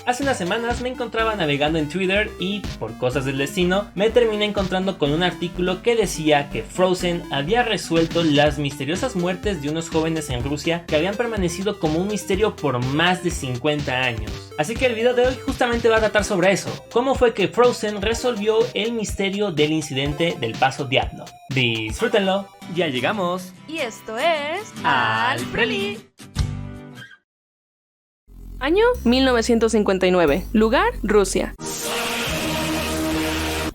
Hace unas semanas me encontraba navegando en Twitter y, por cosas del destino, me terminé encontrando con un artículo que decía que Frozen había resuelto las misteriosas muertes de unos jóvenes en Rusia que habían permanecido como un misterio por más de 50 años. Así que el video de hoy justamente va a tratar sobre eso. ¿Cómo fue que Frozen resolvió el misterio del incidente del paso Dyatlov? Disfrútenlo. Ya llegamos. Y esto es... Al Preli. Año 1959. Lugar, Rusia.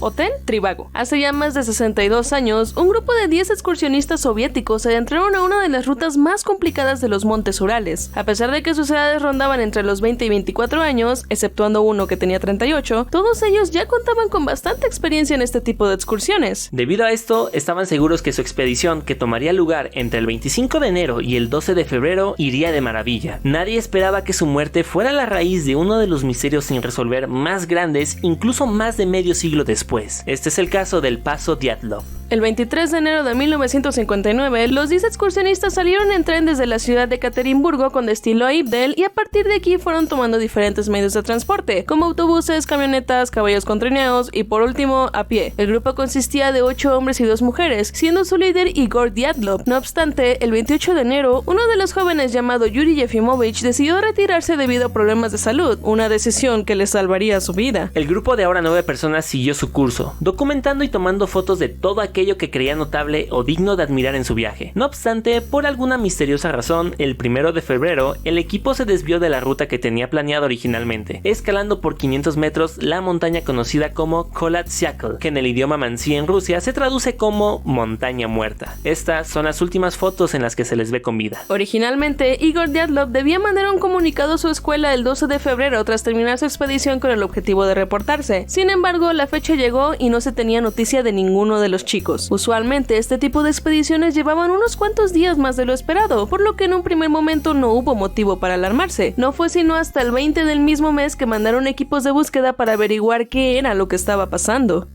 Hotel Trivago. Hace ya más de 62 años, un grupo de 10 excursionistas soviéticos se adentraron a una de las rutas más complicadas de los montes Urales. A pesar de que sus edades rondaban entre los 20 y 24 años, exceptuando uno que tenía 38, todos ellos ya contaban con bastante experiencia en este tipo de excursiones. Debido a esto, estaban seguros que su expedición, que tomaría lugar entre el 25 de enero y el 12 de febrero, iría de maravilla. Nadie esperaba que su muerte fuera la raíz de uno de los misterios sin resolver más grandes, incluso más de medio siglo después. Este es el caso del paso Dyatlov. El 23 de enero de 1959, los 10 excursionistas salieron en tren desde la ciudad de Ekaterimburgo con destino a Ibdel y a partir de aquí fueron tomando diferentes medios de transporte, como autobuses, camionetas, caballos con trineos y por último, a pie. El grupo consistía de 8 hombres y 2 mujeres, siendo su líder Igor Dyatlov. No obstante, el 28 de enero, uno de los jóvenes llamado Yuri Yefimovich decidió retirarse debido a problemas de salud, una decisión que le salvaría su vida. El grupo de ahora 9 personas siguió su curso, documentando y tomando fotos de todo aquello que creía notable o digno de admirar en su viaje. No obstante, por alguna misteriosa razón, el 1 de febrero, el equipo se desvió de la ruta que tenía planeado originalmente, escalando por 500 metros la montaña conocida como Kolatsyakl, que en el idioma mansi en Rusia se traduce como montaña muerta. Estas son las últimas fotos en las que se les ve con vida. Originalmente, Igor Dyatlov debía mandar un comunicado a su escuela el 12 de febrero tras terminar su expedición con el objetivo de reportarse. Sin embargo, la fecha llegó y no se tenía noticia de ninguno de los chicos. Usualmente este tipo de expediciones llevaban unos cuantos días más de lo esperado, por lo que en un primer momento no hubo motivo para alarmarse. No fue sino hasta el 20 del mismo mes que mandaron equipos de búsqueda para averiguar qué era lo que estaba pasando.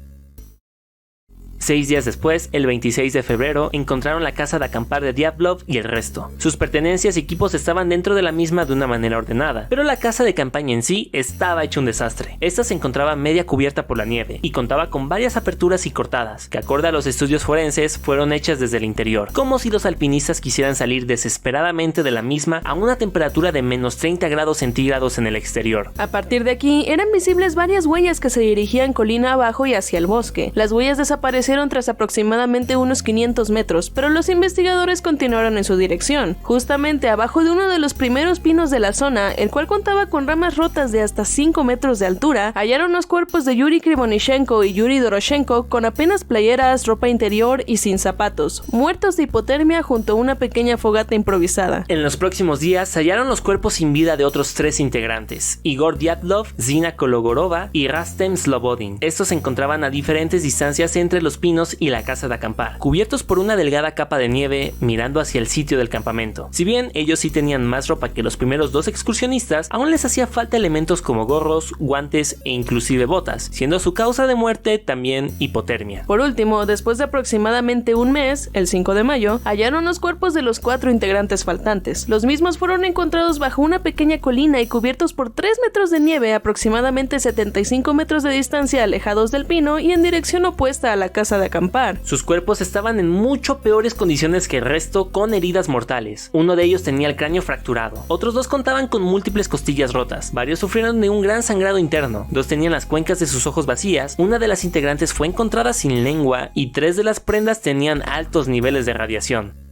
6 días después, el 26 de febrero, encontraron la casa de acampar de Dyatlov y el resto. Sus pertenencias y equipos estaban dentro de la misma de una manera ordenada, pero la casa de campaña en sí estaba hecha un desastre. Esta se encontraba media cubierta por la nieve y contaba con varias aperturas y cortadas, que acorde a los estudios forenses fueron hechas desde el interior, como si los alpinistas quisieran salir desesperadamente de la misma a una temperatura de menos 30 grados centígrados en el exterior. A partir de aquí, eran visibles varias huellas que se dirigían colina abajo y hacia el bosque. Las huellas desaparecieron tras aproximadamente unos 500 metros, pero los investigadores continuaron en su dirección. Justamente abajo de uno de los primeros pinos de la zona, el cual contaba con ramas rotas de hasta 5 metros de altura, hallaron los cuerpos de Yuri Krivonishenko y Yuri Doroshenko con apenas playeras, ropa interior y sin zapatos, muertos de hipotermia junto a una pequeña fogata improvisada. En los próximos días hallaron los cuerpos sin vida de otros 3 integrantes, Igor Dyatlov, Zina Kologorova y Rastem Slobodin. Estos se encontraban a diferentes distancias entre los pinos y la casa de acampar, cubiertos por una delgada capa de nieve mirando hacia el sitio del campamento. Si bien ellos sí tenían más ropa que los primeros 2 excursionistas, aún les hacía falta elementos como gorros, guantes e inclusive botas, siendo su causa de muerte también hipotermia. Por último, después de aproximadamente un mes, el 5 de mayo, hallaron los cuerpos de los 4 integrantes faltantes. Los mismos fueron encontrados bajo una pequeña colina y cubiertos por 3 metros de nieve, aproximadamente 75 metros de distancia alejados del pino y en dirección opuesta a la casa de acampar. Sus cuerpos estaban en mucho peores condiciones que el resto, con heridas mortales. Uno de ellos tenía el cráneo fracturado, otros 2 contaban con múltiples costillas rotas, varios sufrieron de un gran sangrado interno, 2 tenían las cuencas de sus ojos vacías, una de las integrantes fue encontrada sin lengua y 3 de las prendas tenían altos niveles de radiación.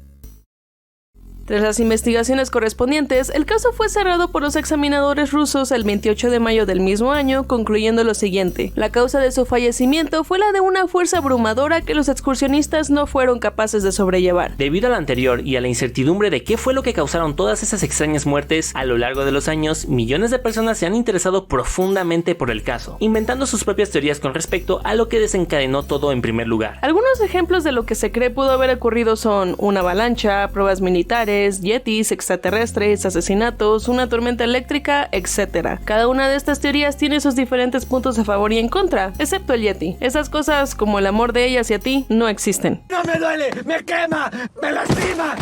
Tras las investigaciones correspondientes, el caso fue cerrado por los examinadores rusos el 28 de mayo del mismo año, concluyendo lo siguiente: la causa de su fallecimiento fue la de una fuerza abrumadora que los excursionistas no fueron capaces de sobrellevar. Debido a lo anterior y a la incertidumbre de qué fue lo que causaron todas esas extrañas muertes, a lo largo de los años, millones de personas se han interesado profundamente por el caso, inventando sus propias teorías con respecto a lo que desencadenó todo en primer lugar. Algunos ejemplos de lo que se cree pudo haber ocurrido son una avalancha, pruebas militares, nucleares, yetis, extraterrestres, asesinatos, una tormenta eléctrica, etc. Cada una de estas teorías tiene sus diferentes puntos a favor y en contra, excepto el yeti. Esas cosas, como el amor de ella hacia ti, no existen. ¡No me duele! ¡Me quema! ¡Me lastima!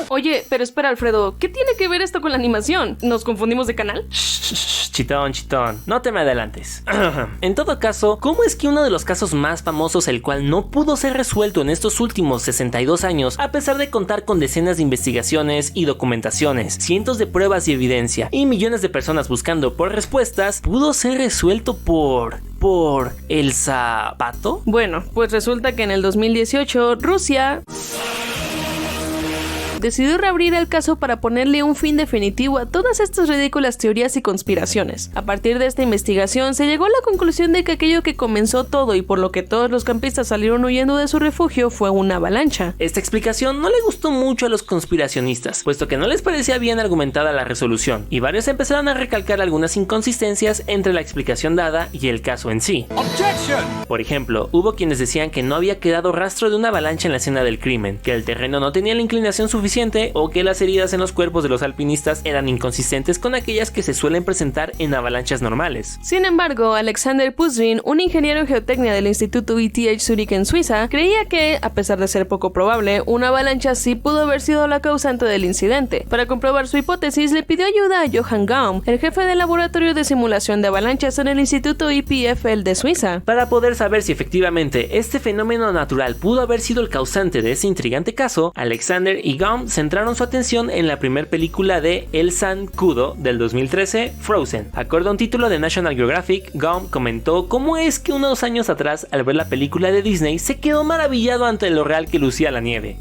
Oye, pero espera, Alfredo, ¿qué tiene que ver esto con la animación? ¿Nos confundimos de canal? Chitón, no te me adelantes. En todo caso, ¿cómo es que uno de los casos más famosos, el cual no pudo ser resuelto en estos últimos 62 años, a pesar de contar con decenas de investigaciones y documentaciones, cientos de pruebas y evidencia, y millones de personas buscando por respuestas, pudo ser resuelto por el zapato? Bueno, pues resulta que en el 2018, Rusia decidió reabrir el caso para ponerle un fin definitivo a todas estas ridículas teorías y conspiraciones. A partir de esta investigación se llegó a la conclusión de que aquello que comenzó todo y por lo que todos los campistas salieron huyendo de su refugio fue una avalancha. Esta explicación no le gustó mucho a los conspiracionistas, puesto que no les parecía bien argumentada la resolución, y varios empezaron a recalcar algunas inconsistencias entre la explicación dada y el caso en sí. Objection. Por ejemplo, hubo quienes decían que no había quedado rastro de una avalancha en la escena del crimen, que el terreno no tenía la inclinación suficiente o que las heridas en los cuerpos de los alpinistas eran inconsistentes con aquellas que se suelen presentar en avalanchas normales. Sin embargo, Alexander Puzrin, un ingeniero en geotecnia del Instituto ETH Zurich en Suiza, creía que, a pesar de ser poco probable, una avalancha sí pudo haber sido la causante del incidente. Para comprobar su hipótesis, le pidió ayuda a Johann Gaum, el jefe del laboratorio de simulación de avalanchas en el Instituto EPFL de Suiza, para poder saber si efectivamente este fenómeno natural pudo haber sido el causante de ese intrigante caso. Alexander y Gaum centraron su atención en la primera película de El Zancudo del 2013, Frozen. Acorde a un título de National Geographic, Gaum comentó cómo es que unos años atrás, al ver la película de Disney, se quedó maravillado ante lo real que lucía la nieve.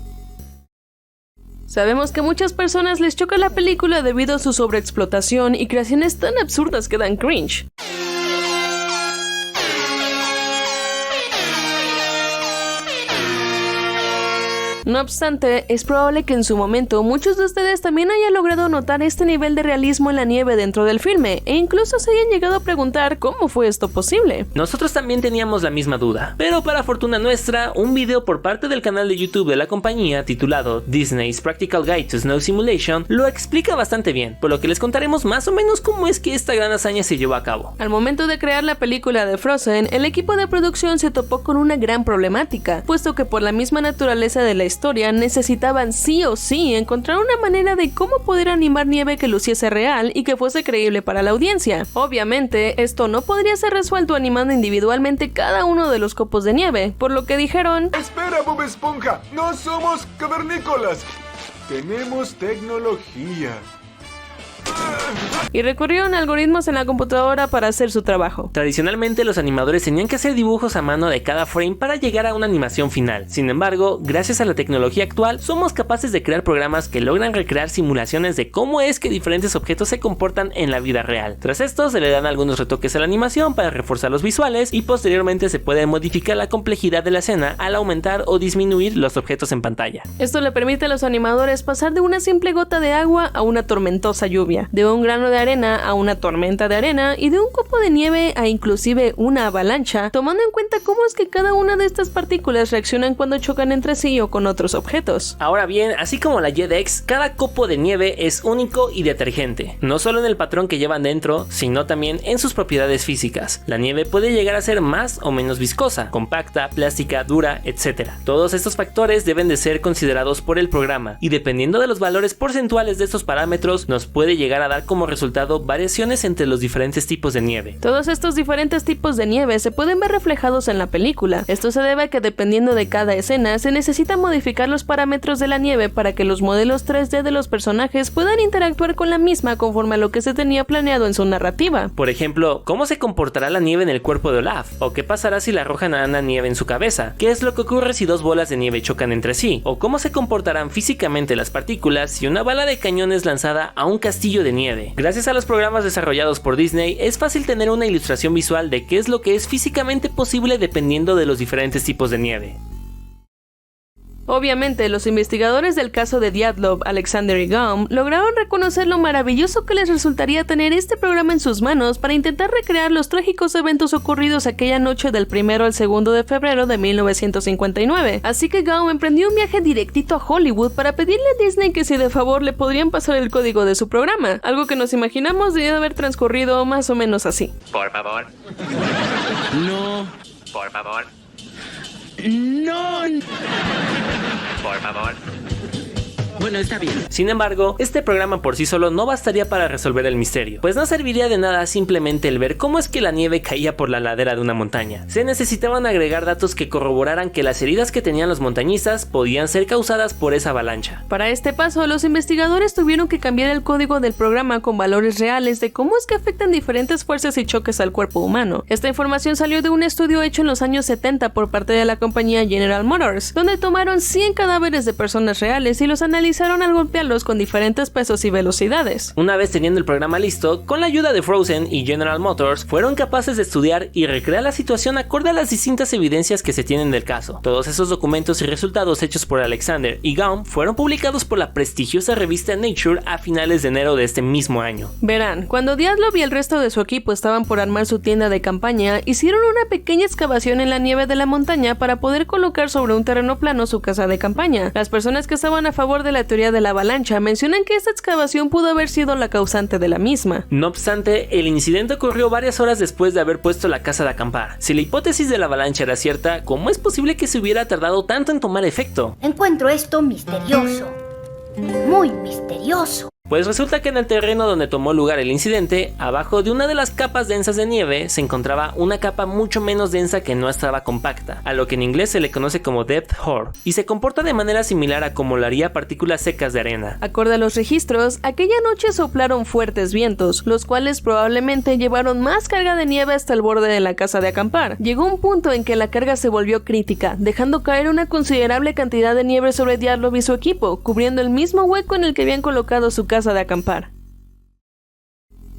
Sabemos que a muchas personas les choca la película debido a su sobreexplotación y creaciones tan absurdas que dan cringe. No obstante, es probable que en su momento muchos de ustedes también hayan logrado notar este nivel de realismo en la nieve dentro del filme, e incluso se hayan llegado a preguntar cómo fue esto posible. Nosotros también teníamos la misma duda, pero para fortuna nuestra, un video por parte del canal de YouTube de la compañía titulado Disney's Practical Guide to Snow Simulation lo explica bastante bien, por lo que les contaremos más o menos cómo es que esta gran hazaña se llevó a cabo. Al momento de crear la película de Frozen, el equipo de producción se topó con una gran problemática, puesto que por la misma naturaleza de la historia necesitaban sí o sí encontrar una manera de cómo poder animar nieve que luciese real y que fuese creíble para la audiencia. Obviamente, esto no podría ser resuelto animando individualmente cada uno de los copos de nieve, por lo que dijeron: Espera, Bob Esponja, no somos cavernícolas, tenemos tecnología. Y recurrieron a algoritmos en la computadora para hacer su trabajo. Tradicionalmente los animadores tenían que hacer dibujos a mano de cada frame para llegar a una animación final. Sin embargo, gracias a la tecnología actual, somos capaces de crear programas que logran recrear simulaciones de cómo es que diferentes objetos se comportan en la vida real. Tras esto, se le dan algunos retoques a la animación para reforzar los visuales y posteriormente se puede modificar la complejidad de la escena al aumentar o disminuir los objetos en pantalla. Esto le permite a los animadores pasar de una simple gota de agua a una tormentosa lluvia, de un grano de arena a una tormenta de arena y de un copo de nieve a inclusive una avalancha, tomando en cuenta cómo es que cada una de estas partículas reaccionan cuando chocan entre sí o con otros objetos. Ahora bien, así como la JEDEX, cada copo de nieve es único y detergente, no solo en el patrón que llevan dentro, sino también en sus propiedades físicas. La nieve puede llegar a ser más o menos viscosa, compacta, plástica, dura, etc. Todos estos factores deben de ser considerados por el programa, y dependiendo de los valores porcentuales de estos parámetros, nos puede llegar a dar como resultado variaciones entre los diferentes tipos de nieve. Todos estos diferentes tipos de nieve se pueden ver reflejados en la película. Esto se debe a que dependiendo de cada escena se necesita modificar los parámetros de la nieve para que los modelos 3D de los personajes puedan interactuar con la misma conforme a lo que se tenía planeado en su narrativa. Por ejemplo, ¿cómo se comportará la nieve en el cuerpo de Olaf? ¿O qué pasará si le arrojan a Anna nieve en su cabeza? ¿Qué es lo que ocurre si dos bolas de nieve chocan entre sí? ¿O cómo se comportarán físicamente las partículas si una bala de cañón es lanzada a un castillo de nieve? Gracias a los programas desarrollados por Disney, es fácil tener una ilustración visual de qué es lo que es físicamente posible dependiendo de los diferentes tipos de nieve. Obviamente, los investigadores del caso de Dyatlov, Alexander y Gaum lograron reconocer lo maravilloso que les resultaría tener este programa en sus manos para intentar recrear los trágicos eventos ocurridos aquella noche del 1 al 2 de febrero de 1959. Así que Gaum emprendió un viaje directito a Hollywood para pedirle a Disney que si de favor le podrían pasar el código de su programa, algo que nos imaginamos debía haber transcurrido más o menos así. Por favor. No. Por favor. No. Por favor. Bueno, está bien. Sin embargo, este programa por sí solo no bastaría para resolver el misterio, pues no serviría de nada simplemente el ver cómo es que la nieve caía por la ladera de una montaña. Se necesitaban agregar datos que corroboraran que las heridas que tenían los montañistas podían ser causadas por esa avalancha. Para este paso, los investigadores tuvieron que cambiar el código del programa con valores reales de cómo es que afectan diferentes fuerzas y choques al cuerpo humano. Esta información salió de un estudio hecho en los años 70 por parte de la compañía General Motors, donde tomaron 100 cadáveres de personas reales y los analizaron al golpearlos con diferentes pesos y velocidades. Una vez teniendo el programa listo, con la ayuda de Frozen y General Motors, fueron capaces de estudiar y recrear la situación acorde a las distintas evidencias que se tienen del caso. Todos esos documentos y resultados hechos por Alexander y Gaum fueron publicados por la prestigiosa revista Nature a finales de enero de este mismo año. Verán, cuando Dyatlov y el resto de su equipo estaban por armar su tienda de campaña, hicieron una pequeña excavación en la nieve de la montaña para poder colocar sobre un terreno plano su casa de campaña. Las personas que estaban a favor de la teoría de la avalancha mencionan que esta excavación pudo haber sido la causante de la misma. No obstante, el incidente ocurrió varias horas después de haber puesto la casa de acampar. Si la hipótesis de la avalancha era cierta, ¿cómo es posible que se hubiera tardado tanto en tomar efecto? Encuentro esto misterioso. Muy misterioso. Pues resulta que en el terreno donde tomó lugar el incidente, abajo de una de las capas densas de nieve, se encontraba una capa mucho menos densa que no estaba compacta, a lo que en inglés se le conoce como depth hoar, y se comporta de manera similar a como lo haría partículas secas de arena. Acorde a los registros, aquella noche soplaron fuertes vientos, los cuales probablemente llevaron más carga de nieve hasta el borde de la casa de acampar. Llegó un punto en que la carga se volvió crítica, dejando caer una considerable cantidad de nieve sobre Dyatlov y su equipo, cubriendo el mismo hueco en el que habían colocado su casa de acampar.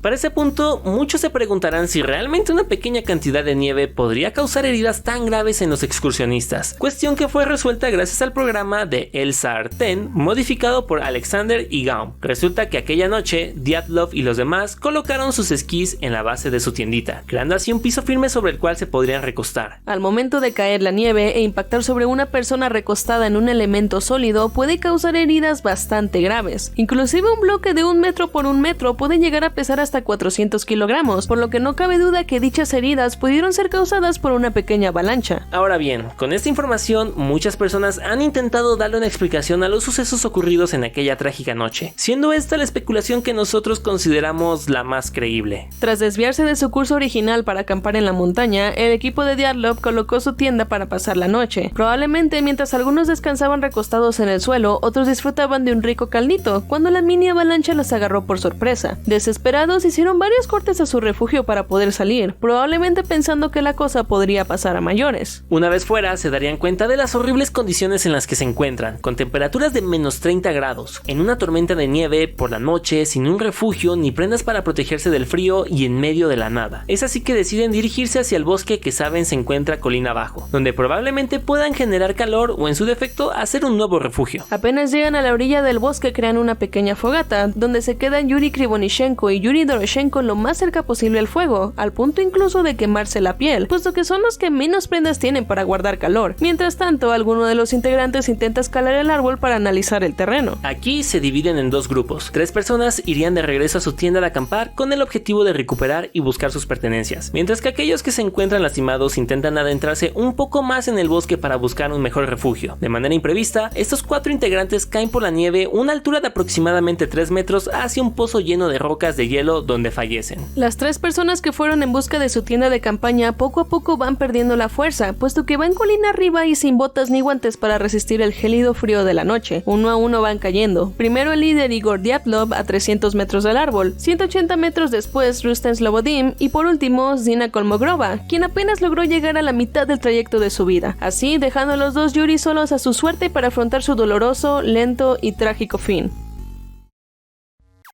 Para ese punto, muchos se preguntarán si realmente una pequeña cantidad de nieve podría causar heridas tan graves en los excursionistas, cuestión que fue resuelta gracias al programa de El-Sartén modificado por Alexander y Gaum. Resulta que aquella noche, Dyatlov y los demás colocaron sus esquís en la base de su tiendita, creando así un piso firme sobre el cual se podrían recostar. Al momento de caer la nieve e impactar sobre una persona recostada en un elemento sólido puede causar heridas bastante graves. Inclusive un bloque de 1 metro por 1 metro puede llegar a pesar hasta 400 kilogramos, por lo que no cabe duda que dichas heridas pudieron ser causadas por una pequeña avalancha. Ahora bien, con esta información, muchas personas han intentado darle una explicación a los sucesos ocurridos en aquella trágica noche, siendo esta la especulación que nosotros consideramos la más creíble. Tras desviarse de su curso original para acampar en la montaña, el equipo de Dyatlov colocó su tienda para pasar la noche. Probablemente mientras algunos descansaban recostados en el suelo, otros disfrutaban de un rico caldito, cuando la mini avalancha los agarró por sorpresa. Desesperados, hicieron varios cortes a su refugio para poder salir, probablemente pensando que la cosa podría pasar a mayores. Una vez fuera, se darían cuenta de las horribles condiciones en las que se encuentran, con temperaturas de menos 30 grados, en una tormenta de nieve, por la noche, sin un refugio ni prendas para protegerse del frío y en medio de la nada. Es así que deciden dirigirse hacia el bosque que saben se encuentra colina abajo, donde probablemente puedan generar calor o en su defecto hacer un nuevo refugio. Apenas llegan a la orilla del bosque crean una pequeña fogata, donde se quedan Yuri Krivonishenko y Yuri Doroshenko lo más cerca posible al fuego, al punto incluso de quemarse la piel, puesto que son los que menos prendas tienen para guardar calor. Mientras tanto, alguno de los integrantes intenta escalar el árbol para analizar el terreno. Aquí se dividen en 2 grupos. 3 personas irían de regreso a su tienda de acampar con el objetivo de recuperar y buscar sus pertenencias, mientras que aquellos que se encuentran lastimados intentan adentrarse un poco más en el bosque para buscar un mejor refugio. De manera imprevista, estos 4 integrantes caen por la nieve una altura de aproximadamente 3 metros hacia un pozo lleno de rocas de hielo donde fallecen. Las 3 personas que fueron en busca de su tienda de campaña poco a poco van perdiendo la fuerza, puesto que van colina arriba y sin botas ni guantes para resistir el gélido frío de la noche. Uno a uno van cayendo. Primero el líder Igor Dyatlov a 300 metros del árbol, 180 metros después Rustem Slobodim y por último Zina Kolmogrova, quien apenas logró llegar a la mitad del trayecto de su vida, así dejando a los 2 Yuri solos a su suerte para afrontar su doloroso, lento y trágico fin.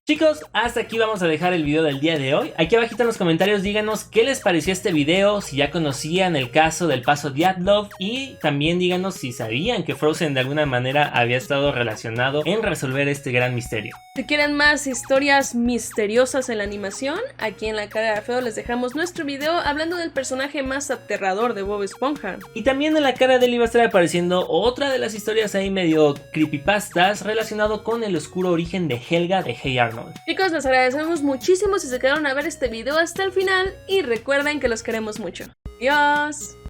Chicos, hasta aquí vamos a dejar el video del día de hoy. Aquí abajito en los comentarios díganos qué les pareció este video, si ya conocían el caso del paso Dyatlov y también díganos si sabían que Frozen de alguna manera había estado relacionado en resolver este gran misterio. Si quieren más historias misteriosas en la animación, aquí en la cara de feo les dejamos nuestro video hablando del personaje más aterrador de Bob Esponja. Y también en la cara de él iba a estar apareciendo otra de las historias ahí medio creepypastas relacionado con el oscuro origen de Helga de Hey Arnold. Chicos, les agradecemos muchísimo si se quedaron a ver este video hasta el final y recuerden que los queremos mucho. ¡Adiós!